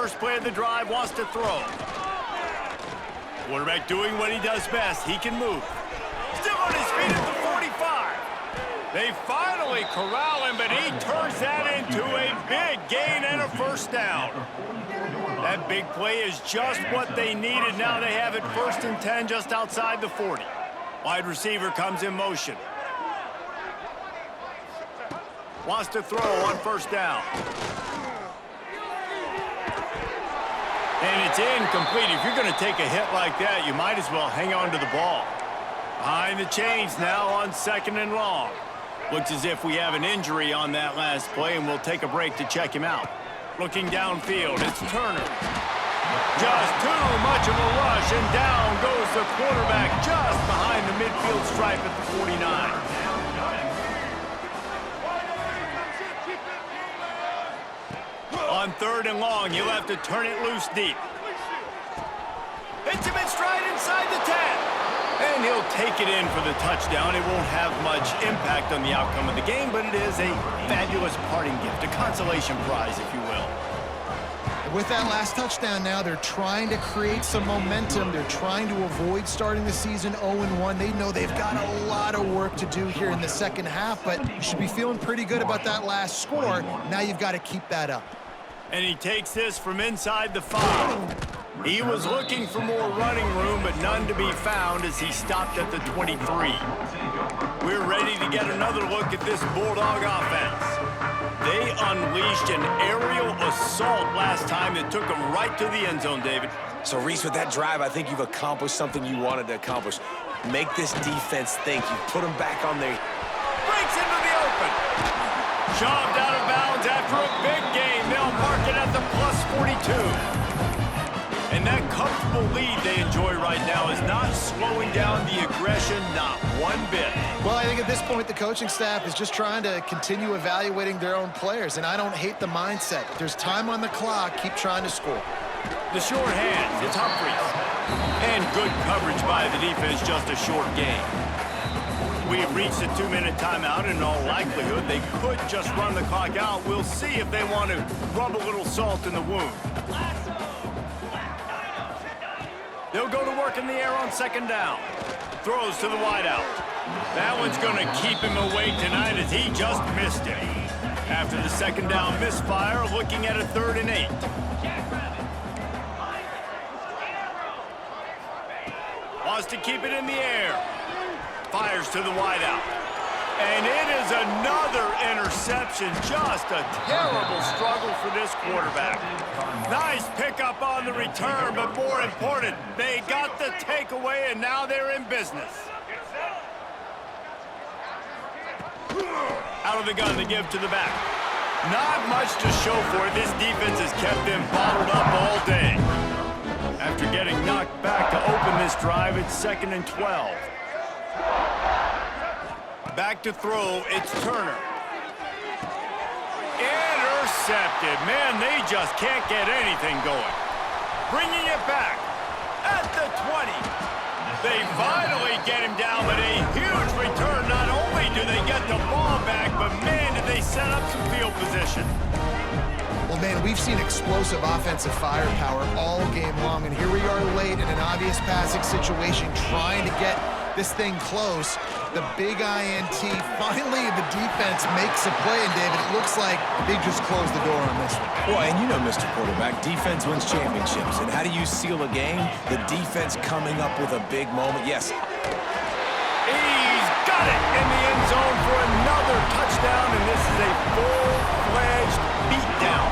first play of the drive, wants to throw. Quarterback doing what he does best. He can move. Still on his feet at the 45. They finally corral him, but he turns that into a big gain and a first down. That big play is just what they needed. Now they have it 1st and 10 just outside the 40. Wide receiver comes in motion. Wants to throw on first down. And it's incomplete. If you're going to take a hit like that, you might as well hang on to the ball. Behind the chains now on 2nd and long. Looks as if we have an injury on that last play, and we'll take a break to check him out. Looking downfield, it's Turner. Just too much of a rush, and down goes the quarterback just behind the midfield stripe at the 49. On 3rd and long, you'll have to turn it loose deep. Hits him in stride inside the 10. And he'll take it in for the touchdown. It won't have much impact on the outcome of the game, but it is a fabulous parting gift, a consolation prize, if you will. With that last touchdown now, they're trying to create some momentum. They're trying to avoid starting the season 0-1. They know they've got a lot of work to do here in the second half, but you should be feeling pretty good about that last score. Now you've got to keep that up. And he takes this from inside the 5. He was looking for more running room, but none to be found as he stopped at the 23. We're ready to get another look at this Bulldog offense. They unleashed an aerial assault last time that took them right to the end zone, David. So, Reese, with that drive, I think you've accomplished something you wanted to accomplish. Make this defense think. You put them back on their... Breaks into the open. Shoved out of bounds after a big gain. They'll mark it at the +42. And that comfortable lead they enjoy right now is not slowing down the aggression, not one bit. Well, I think at this point, the coaching staff is just trying to continue evaluating their own players, and I don't hate the mindset. If there's time on the clock, keep trying to score. The short hands, it's Humphries. And good coverage by the defense, just a short game. We've reached a 2-minute timeout. In all likelihood, they could just run the clock out. We'll see if they want to rub a little salt in the wound. They'll go to work in the air on 2nd down. Throws to the wideout. That one's going to keep him awake tonight as he just missed it. After the 2nd down misfire, looking at a 3rd and 8. Wants to keep it in the air. Fires to the wideout. And it is another interception. Just a terrible struggle for this quarterback. Nice pickup on the return, but more important, they got the takeaway, and now they're in business. Out of the gun to give to the back. Not much to show for it. This defense has kept them bottled up all day. After getting knocked back to open this drive, it's 2nd and 12. Back to throw, it's Turner. Intercepted. Man, they just can't get anything going. Bringing it back at the 20. They finally get him down, but a huge return. Not only do they get the ball back, but man, did they set up some field position. Well, man, we've seen explosive offensive firepower all game long, and here we are late in an obvious passing situation trying to get this thing close. The big INT. Finally, the defense makes a play, and David, it looks like they just closed the door on this one. Well, and you know, Mr. Quarterback, defense wins championships. And how do you seal a game? The defense coming up with a big moment. Yes. He's got it in the end zone for another touchdown, and this is a full-fledged beatdown.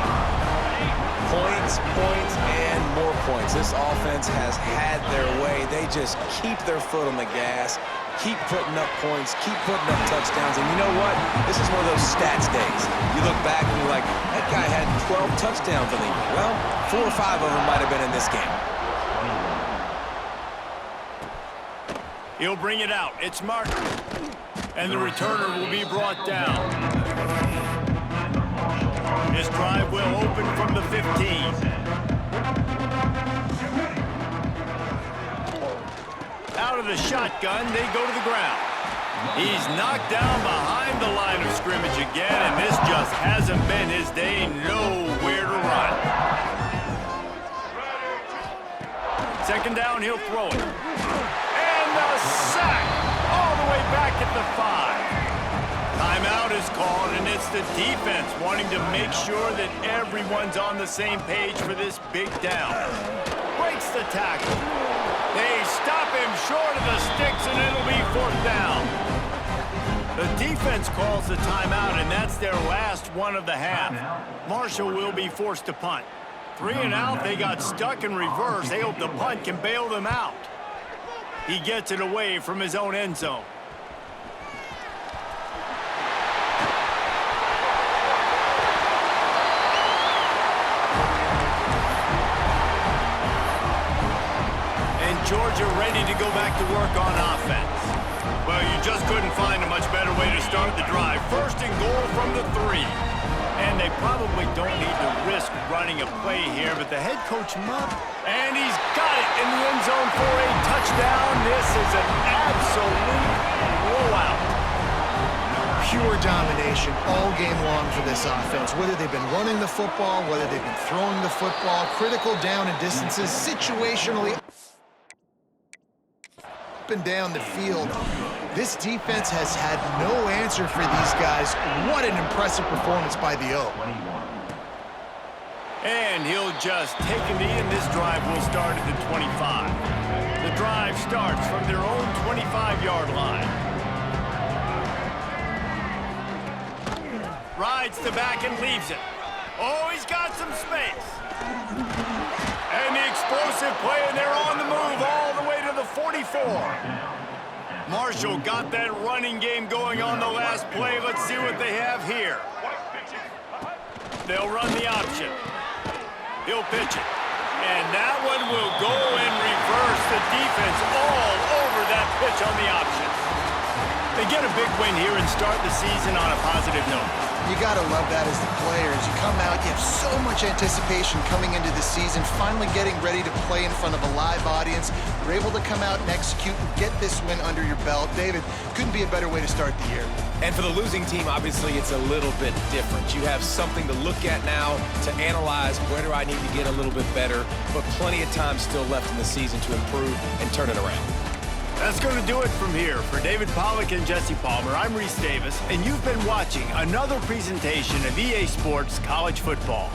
Points, points, and more points. This offense has had their way. They just keep their foot on the gas, keep putting up points, keep putting up touchdowns. And you know what? This is one of those stats days. You look back and you're like, that guy had 12 touchdowns in the year. Well, 4 or 5 of them might have been in this game. He'll bring it out. It's Martin. And the returner will be brought down. This drive will open from the 15. Out of the shotgun, they go to the ground. He's knocked down behind the line of scrimmage again, and this just hasn't been his day. Nowhere to run. Second down, he'll throw it. And the sack all the way back at the 5. Timeout is called, and it's the defense wanting to make sure that everyone's on the same page for this big down. Breaks the tackle. They stop him short of the sticks, and it'll be 4th down. The defense calls the timeout, and that's their last one of the half. Marshall will be forced to punt. 3 and out, they got stuck in reverse. They hope the punt can bail them out. He gets it away from his own end zone. And Georgia ready to go back to work on offense. Well, you just couldn't find a much better way to start the drive. 1st and goal from the 3. And they probably don't need to risk running a play here, but the head coach must. And he's got it in the end zone for a touchdown. This is an absolute blowout. Pure domination all game long for this offense. Whether they've been running the football, whether they've been throwing the football, critical down and distances, situationally up and down the field. This defense has had no answer for these guys. What an impressive performance by the O. And he'll just take a knee, and this drive will start at the 25. The drive starts from their own 25-yard line. Rides the back and leaves it. Oh, he's got some space. And the explosive play, and they're on the move all the way to the 44. Marshall got that running game going on the last play. Let's see what they have here. They'll run the option. He'll pitch it. And that one will go in reverse. The defense all over that pitch on the option. They get a big win here and start the season on a positive note. You got to love that as the players. You come out, you have so much anticipation coming into the season, finally getting ready to play in front of a live audience. You're able to come out and execute and get this win under your belt. David, couldn't be a better way to start the year. And for the losing team, obviously, it's a little bit different. You have something to look at now to analyze where do I need to get a little bit better, but plenty of time still left in the season to improve and turn it around. That's going to do it from here. For David Pollack and Jesse Palmer, I'm Reese Davis, and you've been watching another presentation of EA Sports College Football.